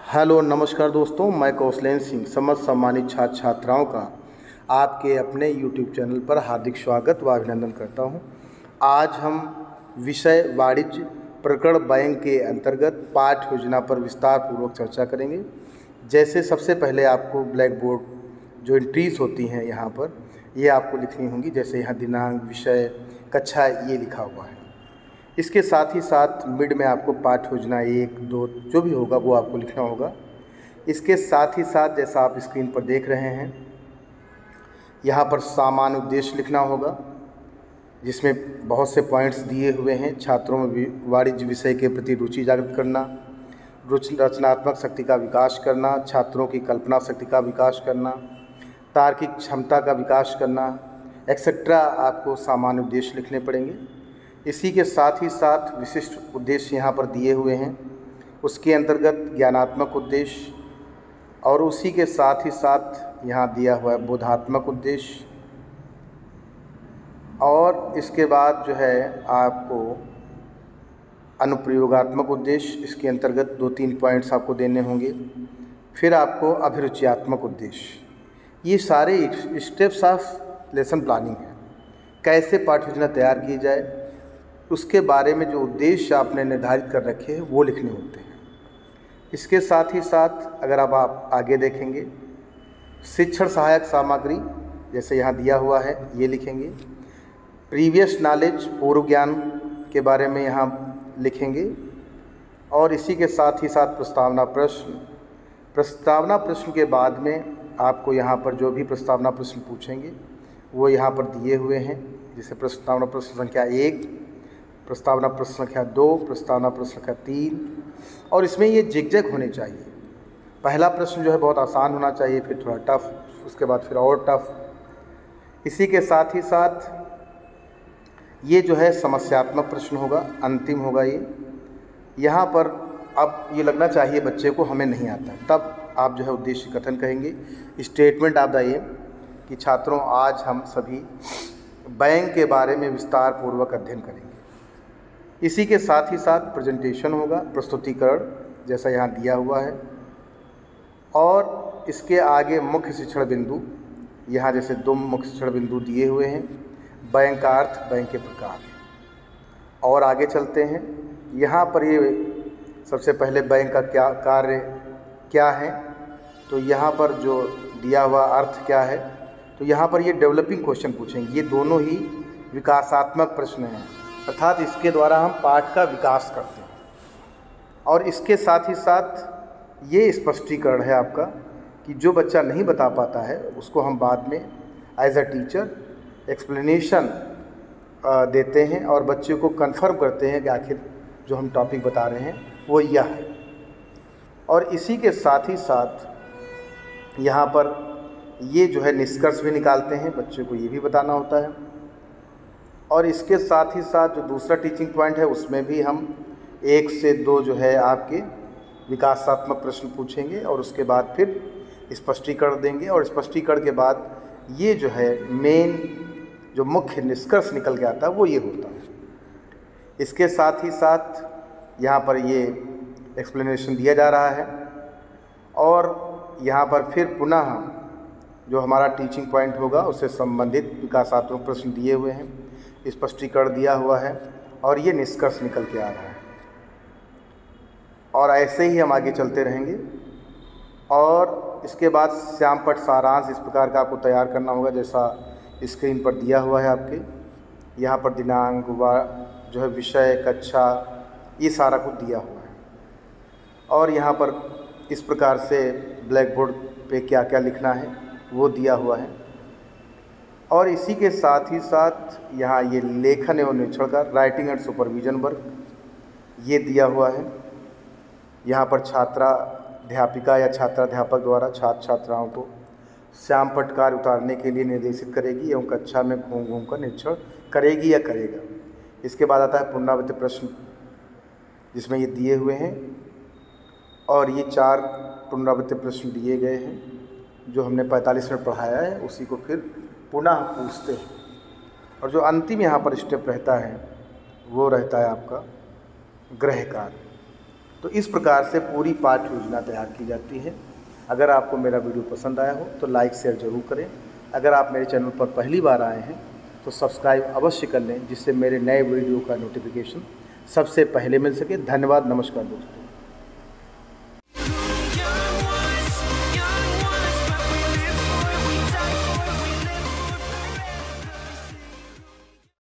Hello नमस्कार दोस्तों, मैं कौशलेंद्र सिंह समस्त सम्मानित छात्र छात्राओं का आपके अपने यूट्यूब चैनल पर हार्दिक स्वागत व अभिनंदन करता हूं। आज हम विषय वाणिज्य प्रकरण बैंक के अंतर्गत पाठ्य योजना पर विस्तार पूर्वक चर्चा करेंगे। जैसे सबसे पहले आपको ब्लैक बोर्ड जो एंट्रीज होती हैं यहाँ पर ये आपको लिखनी होंगी। जैसे यहाँ दिनांक, विषय, कक्षा ये लिखा हुआ है। इसके साथ ही साथ मिड में आपको पाठ्य योजना 1, 2 जो भी होगा वो आपको लिखना होगा। इसके साथ ही साथ जैसा आप स्क्रीन पर देख रहे हैं यहाँ पर सामान्य उद्देश्य लिखना होगा, जिसमें बहुत से पॉइंट्स दिए हुए हैं। छात्रों में वाणिज्य विषय के प्रति रुचि जागृत करना, रचनात्मक शक्ति का विकास करना, छात्रों की कल्पना शक्ति का विकास करना, तार्किक क्षमता का विकास करना, एक्सेट्रा आपको सामान्य उद्देश्य लिखने पड़ेंगे। इसी के साथ ही साथ विशिष्ट उद्देश्य यहाँ पर दिए हुए हैं, उसके अंतर्गत ज्ञानात्मक उद्देश्य और उसी के साथ ही साथ यहाँ दिया हुआ है बोधात्मक उद्देश्य। और इसके बाद जो है आपको अनुप्रयोगात्मक उद्देश्य, इसके अंतर्गत 2-3 पॉइंट्स आपको देने होंगे। फिर आपको अभिरुचियात्मक उद्देश्य। ये सारे स्टेप्स ऑफ लेसन प्लानिंग है। कैसे पाठ्य योजना तैयार की जाए उसके बारे में जो उद्देश्य आपने निर्धारित कर रखे हैं वो लिखने होते हैं। इसके साथ ही साथ अगर आप आगे देखेंगे शिक्षण सहायक सामग्री, जैसे यहाँ दिया हुआ है ये लिखेंगे। प्रीवियस नॉलेज, पूर्व ज्ञान के बारे में यहाँ लिखेंगे। और इसी के साथ ही साथ प्रस्तावना प्रश्न के बाद में आपको यहाँ पर जो भी प्रस्तावना प्रश्न पूछेंगे वो यहाँ पर दिए हुए हैं। जैसे प्रस्तावना प्रश्न संख्या 1, प्रस्तावना प्रश्न संख्या 2, प्रस्तावना प्रश्न संख्या 3। और इसमें ये जिगजैग होने चाहिए। पहला प्रश्न जो है बहुत आसान होना चाहिए, फिर थोड़ा टफ, उसके बाद फिर और टफ। इसी के साथ ही साथ ये जो है समस्यात्मक प्रश्न होगा, अंतिम होगा ये। यहाँ पर अब ये लगना चाहिए बच्चे को हमें नहीं आता, तब आप जो है उद्देश्य कथन कहेंगे। स्टेटमेंट ऑफ द एम कि छात्रों आज हम सभी बैंक के बारे में विस्तार पूर्वक अध्ययन करेंगे। इसी के साथ ही साथ प्रेजेंटेशन होगा, प्रस्तुतिकरण जैसा यहाँ दिया हुआ है। और इसके आगे मुख्य शिक्षण बिंदु, यहाँ जैसे 2 मुख्य शिक्षण बिंदु दिए हुए हैं। बैंक का अर्थ, बैंक के प्रकार। और आगे चलते हैं। यहाँ पर ये सबसे पहले बैंक का क्या कार्य क्या है, तो यहाँ पर जो दिया हुआ अर्थ क्या है, तो यहाँ पर ये डेवलपिंग क्वेश्चन पूछेंगे। ये दोनों ही विकासात्मक प्रश्न हैं, अर्थात इसके द्वारा हम पाठ का विकास करते हैं। और इसके साथ ही साथ ये स्पष्टीकरण है आपका कि जो बच्चा नहीं बता पाता है उसको हम बाद में एज अ टीचर एक्सप्लेनेशन देते हैं और बच्चे को कंफर्म करते हैं कि आखिर जो हम टॉपिक बता रहे हैं वो यह है। और इसी के साथ ही साथ यहाँ पर ये जो है निष्कर्ष भी निकालते हैं, बच्चे को ये भी बताना होता है। और इसके साथ ही साथ जो दूसरा टीचिंग पॉइंट है उसमें भी हम 1 से 2 जो है आपके विकासात्मक प्रश्न पूछेंगे और उसके बाद फिर स्पष्टीकरण देंगे। और स्पष्टीकरण के बाद ये जो है मेन जो मुख्य निष्कर्ष निकल के आता है वो ये होता है। इसके साथ ही साथ यहाँ पर ये एक्सप्लेनेशन दिया जा रहा है। और यहाँ पर फिर पुनः जो हमारा टीचिंग पॉइंट होगा उससे संबंधित विकासात्मक प्रश्न दिए हुए हैं, स्पष्टीकरण दिया हुआ है और ये निष्कर्ष निकल के आ रहा है। और ऐसे ही हम आगे चलते रहेंगे। और इसके बाद श्यामपट्ट सारांश इस प्रकार का आपको तैयार करना होगा, जैसा स्क्रीन पर दिया हुआ है आपके। यहाँ पर दिनांक जो है विषय, कक्षा, ये सारा कुछ दिया हुआ है। और यहाँ पर इस प्रकार से ब्लैक बोर्ड पे क्या क्या लिखना है वो दिया हुआ है। और इसी के साथ ही साथ यहाँ ये लेखन एवं निरीक्षण का राइटिंग एंड सुपरविजन वर्क ये दिया हुआ है। यहाँ पर छात्राध्यापिका या छात्राध्यापक द्वारा छात्र छात्राओं को श्यामपट्ट कार्य उतारने के लिए निर्देशित करेगी एवं कक्षा में घूम घूम कर निरीक्षण करेगी या करेगा। इसके बाद आता है पुनरावृत्ति प्रश्न, जिसमें ये दिए हुए हैं। और ये 4 पुनरावृत्ति प्रश्न दिए गए हैं जो हमने 45 मिनट पढ़ाया है, उसी को फिर पुनः पूछते हैं। और जो अंतिम यहाँ पर स्टेप रहता है वो रहता है आपका गृह कार्य। तो इस प्रकार से पूरी पाठ्य योजना तैयार की जाती है। अगर आपको मेरा वीडियो पसंद आया हो तो लाइक शेयर ज़रूर करें। अगर आप मेरे चैनल पर पहली बार आए हैं तो सब्सक्राइब अवश्य कर लें, जिससे मेरे नए वीडियो का नोटिफिकेशन सबसे पहले मिल सके। धन्यवाद, नमस्कार दोस्तों।